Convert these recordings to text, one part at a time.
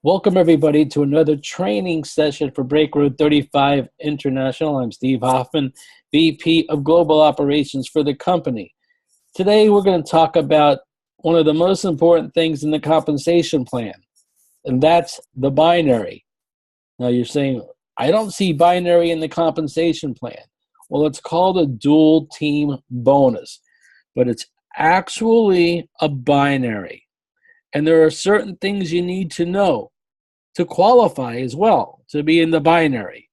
Welcome, everybody, to another training session for Break Road 35 International. I'm Steve Hoffman, VP of Global Operations for the company. Today, we're going to talk about one of the most important things in the compensation plan, and that's the binary. Now, you're saying, I don't see binary in the compensation plan. Well, it's called a dual team bonus, but it's actually a binary. And there are certain things you need to know to qualify as well, to be in the binary.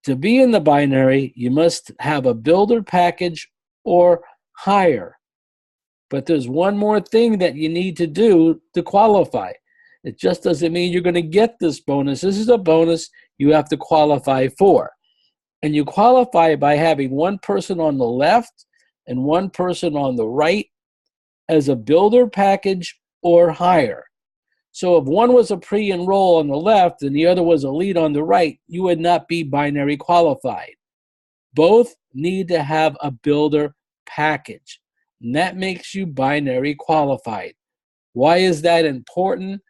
To be in the binary, you must have a builder package or higher. But there's one more thing that you need to do to qualify. It just doesn't mean you're going to get this bonus. This is a bonus you have to qualify for. And you qualify by having one person on the left and one person on the right as a builder package or higher. So if one was a pre-enroll on the left and the other was a lead on the right, you would not be binary qualified. Both need to have a builder package, and that makes you binary qualified. Why is that important?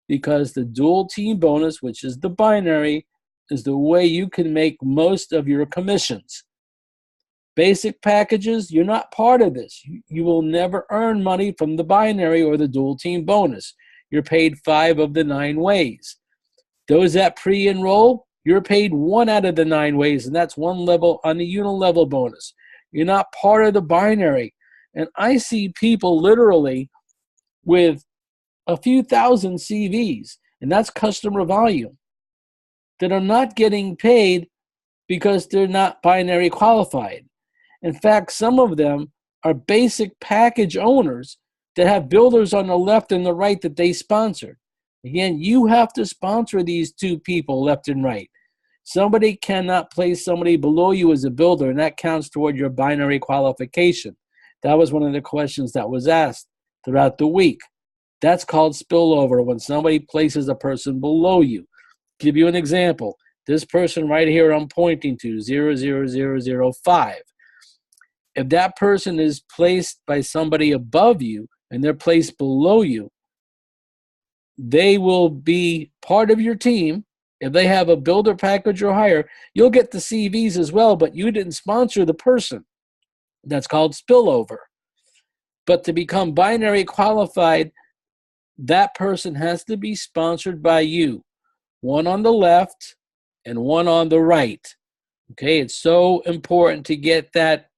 Because the dual team bonus, which is the binary, is the way you can make most of your commissions. Basic packages, you're not part of this. You will never earn money from the binary or the dual team bonus. You're paid 5 of the 9 ways. Those that pre-enroll, you're paid 1 out of the 9 ways, and that's 1 level on the unilevel bonus. You're not part of the binary. And I see people literally with a few thousand CVs, and that's customer volume, that are not getting paid because they're not binary qualified. In fact, some of them are basic package owners that have builders on the left and the right that they sponsored. Again, you have to sponsor these two people left and right. Somebody cannot place somebody below you as a builder, and that counts toward your binary qualification. That was one of the questions that was asked throughout the week. That's called spillover, when somebody places a person below you. Give you an example. This person right here I'm pointing to, 00005. If that person is placed by somebody above you and they're placed below you, they will be part of your team. If they have a builder package or higher, you'll get the CVs as well, but you didn't sponsor the person. That's called spillover. But to become binary qualified, that person has to be sponsored by you. 1 on the left and 1 on the right. Okay, it's so important to get that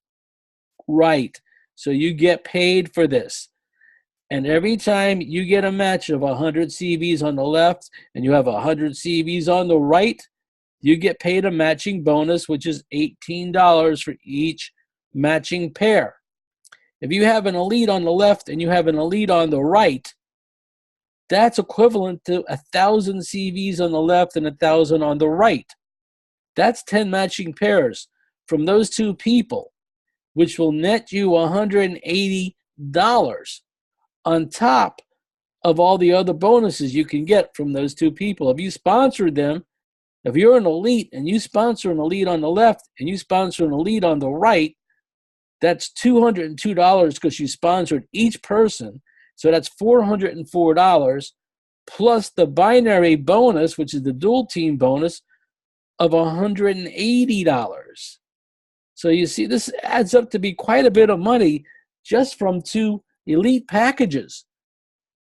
right. So you get paid for this. And every time you get a match of 100 CVs on the left and you have 100 CVs on the right, you get paid a matching bonus, which is $18 for each matching pair. If you have an elite on the left and you have an elite on the right, that's equivalent to 1,000 CVs on the left and 1,000 on the right. That's 10 matching pairs from those two people, which will net you $180 on top of all the other bonuses you can get from those two people. If you sponsored them, if you're an elite and you sponsor an elite on the left and you sponsor an elite on the right, that's $202 because you sponsored each person. So that's $404 plus the binary bonus, which is the dual team bonus, of $180. So you see, this adds up to be quite a bit of money just from 2 elite packages.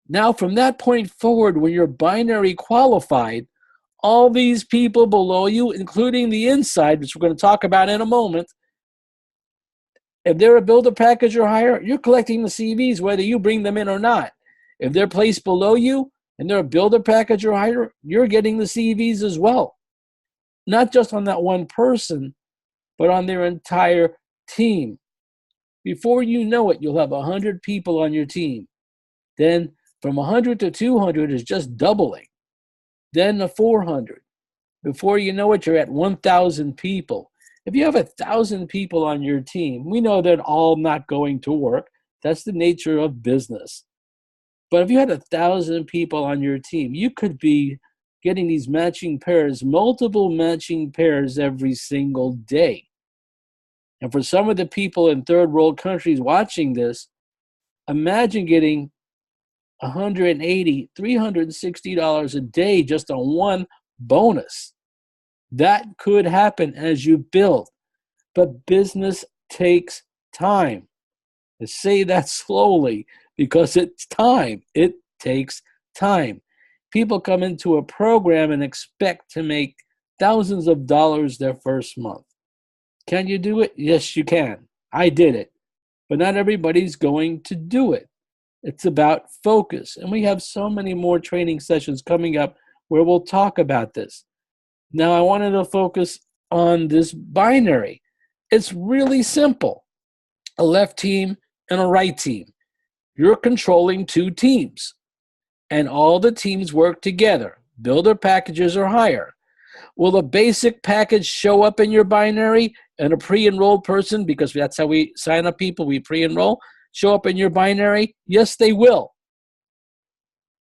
Now, from that point forward, when you're binary qualified, all these people below you, including the inside, which we're going to talk about in a moment, if they're a builder package or higher, you're collecting the CVs whether you bring them in or not. If they're placed below you and they're a builder package or higher, you're getting the CVs as well. Not just on that one person, but on their entire team. Before you know it, you'll have 100 people on your team. Then from 100 to 200 is just doubling. Then to 400. Before you know it, you're at 1,000 people. If you have 1,000 people on your team, we know they're all not going to work. That's the nature of business. But if you had 1,000 people on your team, you could be getting these matching pairs, multiple matching pairs every single day. And for some of the people in third world countries watching this, imagine getting $180, $360 a day just on one bonus. That could happen as you build, but business takes time. I say that slowly because it's time. It takes time. People come into a program and expect to make thousands of dollars their first month. Can you do it? Yes, you can. I did it. But not everybody's going to do it. It's about focus. And we have so many more training sessions coming up where we'll talk about this. Now, I wanted to focus on this binary. It's really simple. A left team and a right team. You're controlling two teams, and all the teams work together. Builder packages are higher. Will a basic package show up in your binary and a pre-enrolled person, because that's how we sign up people, we pre-enroll, show up in your binary? Yes, they will.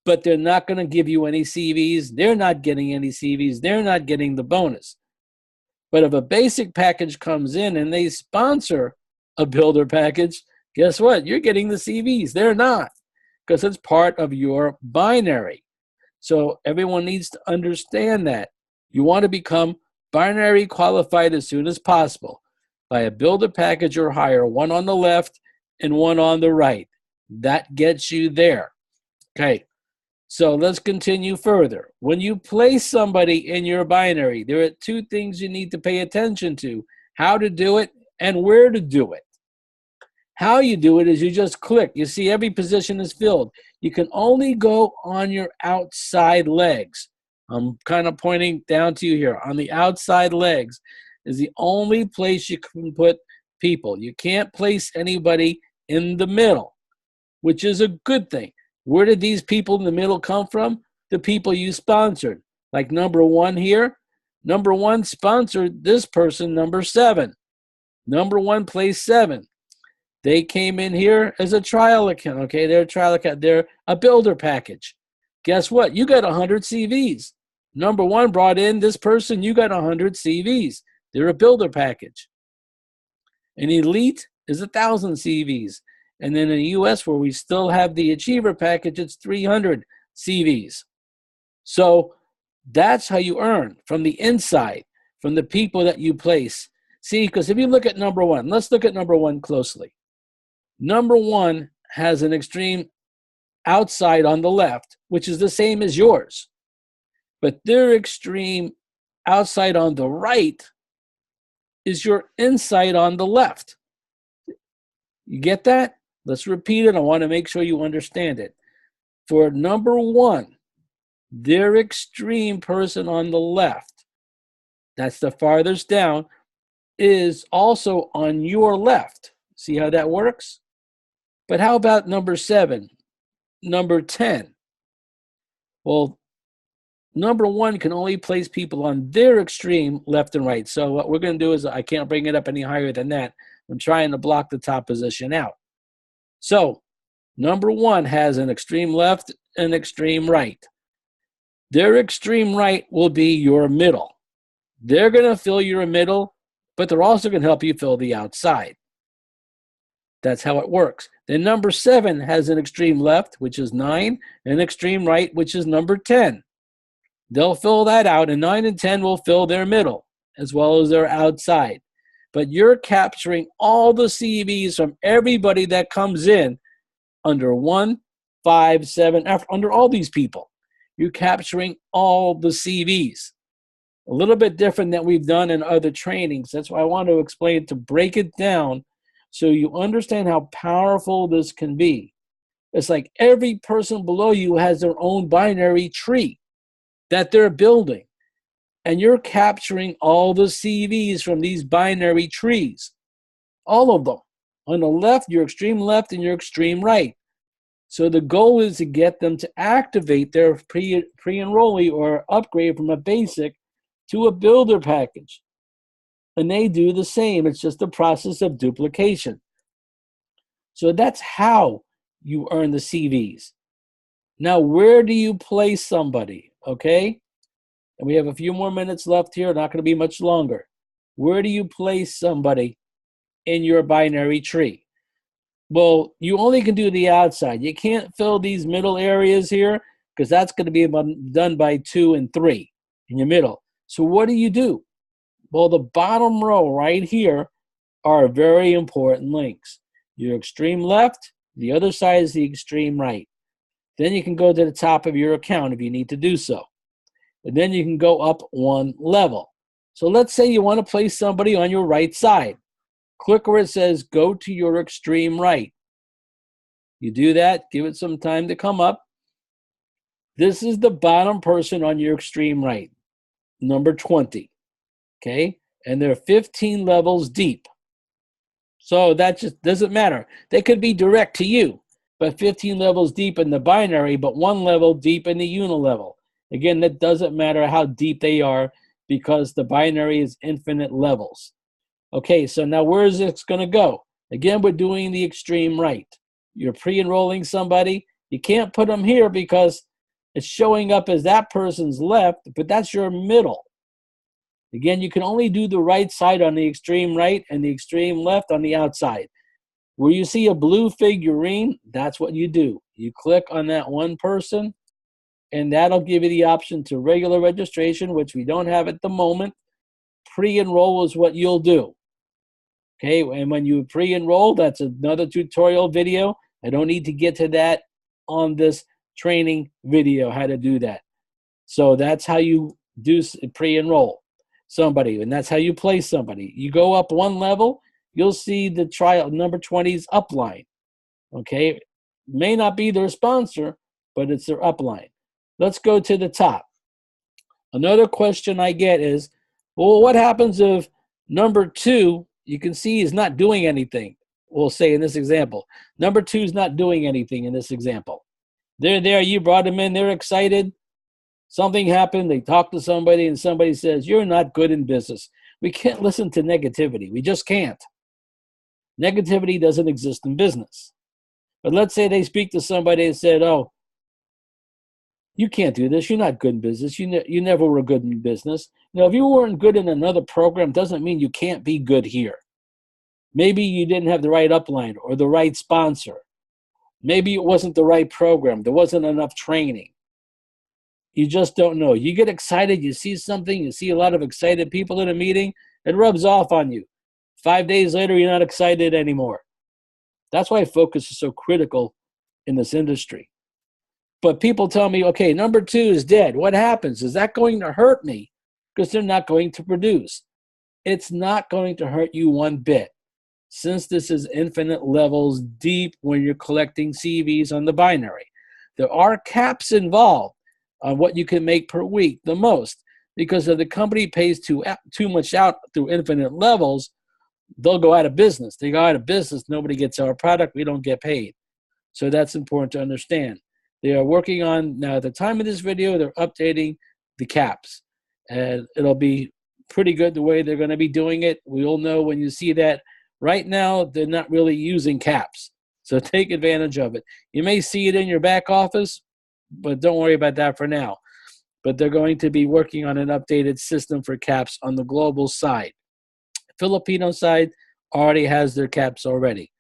But they're not going to give you any CVs. They're not getting any CVs. They're not getting the bonus. But if a basic package comes in and they sponsor a builder package, guess what? You're getting the CVs. They're not, because it's part of your binary. So everyone needs to understand that. You want to become binary qualified as soon as possible by a builder package or higher, one on the left and one on the right. That gets you there. Okay, so let's continue further. When you place somebody in your binary, there are two things you need to pay attention to: how to do it and where to do it. How you do it is you just click. You see every position is filled. You can only go on your outside legs. I'm kind of pointing down to you here. On the outside legs is the only place you can put people. You can't place anybody in the middle, which is a good thing. Where did these people in the middle come from? The people you sponsored. Like number one here. Number one sponsored this person, number 7. Number one placed 7. They came in here as a trial account. Okay, they're a trial account. They're a builder package. Guess what? You got 100 CVs. Number one brought in this person. You got 100 CVs. They're a builder package. An elite is 1,000 CVs. And then in the US, where we still have the achiever package, it's 300 CVs. So that's how you earn, from the inside, from the people that you place. See, because if you look at number one, let's look at number one closely. Number one has an extreme outside on the left, which is the same as yours. But their extreme outside on the right is your inside on the left. You get that? Let's repeat it. I want to make sure you understand it. For number one, their extreme person on the left, that's the farthest down, is also on your left. See how that works? But how about number 7, number 10? Well, number one can only place people on their extreme left and right. So what we're going to do is, I can't bring it up any higher than that. I'm trying to block the top position out. So number one has an extreme left and extreme right. Their extreme right will be your middle. They're going to fill your middle, but they're also going to help you fill the outside. That's how it works. Then number 7 has an extreme left, which is 9, and extreme right, which is number 10. They'll fill that out, and 9 and 10 will fill their middle as well as their outside. But you're capturing all the CVs from everybody that comes in under 1, 5, 7, under all these people. You're capturing all the CVs. A little bit different than we've done in other trainings. That's why I want to explain, to break it down so you understand how powerful this can be. It's like every person below you has their own binary tree that they're building. And you're capturing all the CVs from these binary trees. All of them. On the left, your extreme left and your extreme right. So the goal is to get them to activate their pre-enrollee or upgrade from a basic to a builder package. And they do the same. It's just a process of duplication. So that's how you earn the CVs. Now, where do you place somebody? Okay? And we have a few more minutes left here, not going to be much longer. Where do you place somebody in your binary tree? Well, you only can do the outside. You can't fill these middle areas here because that's going to be done by 2 and 3 in your middle. So what do? Well, the bottom row right here are very important links. Your extreme left, the other side is the extreme right. Then you can go to the top of your account if you need to do so. And then you can go up one level. So let's say you want to place somebody on your right side. Click where it says go to your extreme right. You do that, give it some time to come up. This is the bottom person on your extreme right, number 20. Okay? And they're 15 levels deep. So that just doesn't matter. They could be direct to you, but 15 levels deep in the binary, but 1 level deep in the unilevel. Again, that doesn't matter how deep they are because the binary is infinite levels. Okay, so now where is this going to go? Again, we're doing the extreme right. You're pre-enrolling somebody. You can't put them here because it's showing up as that person's left, but that's your middle. Again, you can only do the right side on the extreme right and the extreme left on the outside. Where you see a blue figurine, that's what you do. You click on that one person, and that'll give you the option to regular registration, which we don't have at the moment. Pre-enroll is what you'll do. Okay, and when you pre-enroll, that's another tutorial video. I don't need to get to that on this training video, how to do that. So that's how you do pre-enroll somebody, and that's how you place somebody. You go up one level, you'll see the trial number 20's upline. Okay, may not be their sponsor, but it's their upline. Let's go to the top. Another question I get is, well, what happens if number 2, you can see, is not doing anything? We'll say in this example, number 2 is not doing anything in this example. They're there, you brought them in, they're excited. Something happened, they talk to somebody, and somebody says, you're not good in business. We can't listen to negativity. We just can't. Negativity doesn't exist in business. But let's say they speak to somebody and said, oh, you can't do this. You're not good in business. You never were good in business. Now, if you weren't good in another program, doesn't mean you can't be good here. Maybe you didn't have the right upline or the right sponsor. Maybe it wasn't the right program. There wasn't enough training. You just don't know. You get excited. You see something. You see a lot of excited people in a meeting. It rubs off on you. 5 days later, you're not excited anymore. That's why focus is so critical in this industry. But people tell me, okay, number 2 is dead. What happens? Is that going to hurt me? Because they're not going to produce. It's not going to hurt you one bit. Since this is infinite levels deep when you're collecting CVs on the binary. There are caps involved on what you can make per week, the most. Because if the company pays too much out through infinite levels, they'll go out of business. They go out of business, nobody gets our product, we don't get paid. So that's important to understand. They are working on, now at the time of this video, they're updating the caps. And it'll be pretty good the way they're going to be doing it. We'll know when you see that. Right now, they're not really using caps. So take advantage of it. You may see it in your back office, but don't worry about that for now. But they're going to be working on an updated system for caps on the global side. Filipino side already has their caps already.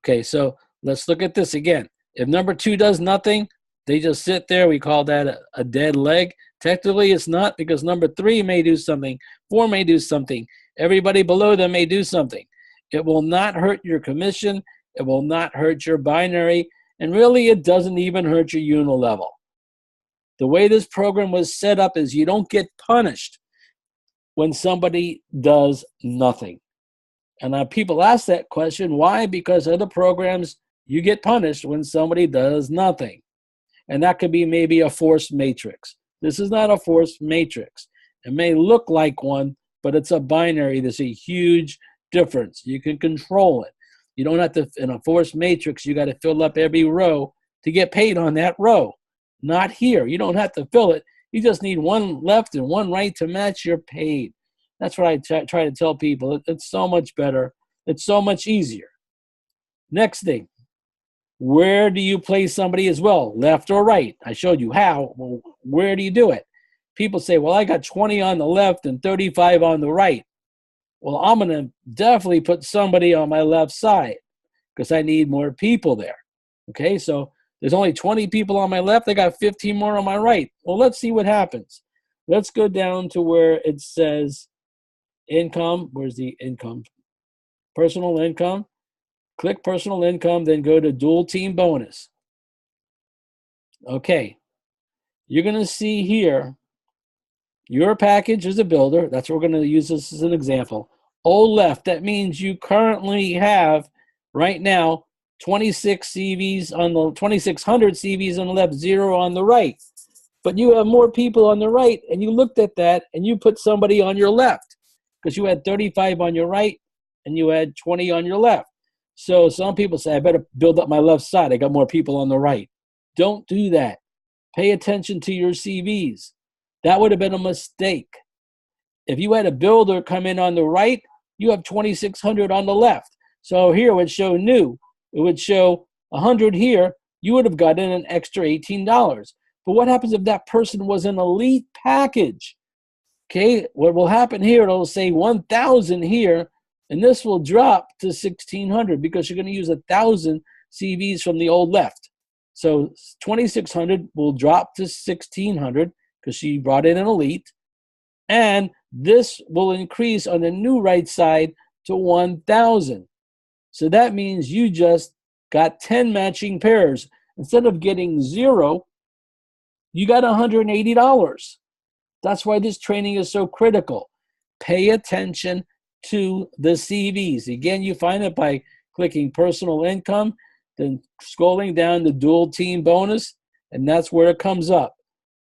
Okay, so let's look at this again. If number 2 does nothing, they just sit there. We call that a dead leg. Technically, it's not, because number 3 may do something, 4 may do something. Everybody below them may do something. It will not hurt your commission. It will not hurt your binary. And really, it doesn't even hurt your unilevel. The way this program was set up is you don't get punished when somebody does nothing. And people ask that question, why? Because other programs, you get punished when somebody does nothing. And that could be maybe a force matrix. This is not a force matrix. It may look like one, but it's a binary. There's a huge difference. You can control it. You don't have to, in a force matrix, you got to fill up every row to get paid on that row. Not here. You don't have to fill it. You just need one left and one right to match your paid. That's what I try to tell people. It's so much better. It's so much easier. Next thing, where do you place somebody as well? Left or right? I showed you how. Well, where do you do it? People say, well, I got 20 on the left and 35 on the right. Well, I'm going to definitely put somebody on my left side because I need more people there. Okay, so there's only 20 people on my left. I got 15 more on my right. Well, let's see what happens. Let's go down to where it says income. Where's the income? Personal income. Click personal income, then go to dual team bonus. Okay, you're going to see here your package as a builder. That's what we're going to use this as an example. All left, that means you currently have right now 26 CVs on the 2,600 CVs on the left, 0 on the right. But you have more people on the right, and you looked at that and you put somebody on your left because you had 35 on your right and you had 20 on your left. So some people say, I better build up my left side. I got more people on the right. Don't do that. Pay attention to your CVs. That would have been a mistake. If you had a builder come in on the right, you have 2,600 on the left. So here it would show new. It would show 100 here. You would have gotten an extra $18. But what happens if that person was an elite package? Okay, what will happen here, it'll say 1,000 here, and this will drop to 1,600 because you're going to use 1,000 CVs from the old left. So 2,600 will drop to 1,600 because she brought in an elite. And this will increase on the new right side to 1,000. So that means you just got 10 matching pairs. Instead of getting 0, you got $180. That's why this training is so critical. Pay attention to the CVs. Again, you find it by clicking personal income, then scrolling down to dual team bonus, and that's where it comes up.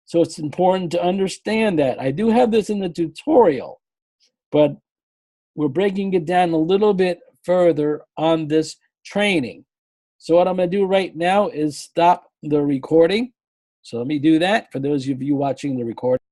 So it's important to understand that. I do have this in the tutorial, but we're breaking it down a little bit further on this training. So what I'm going to do right now is stop the recording. So let me do that for those of you watching the recording.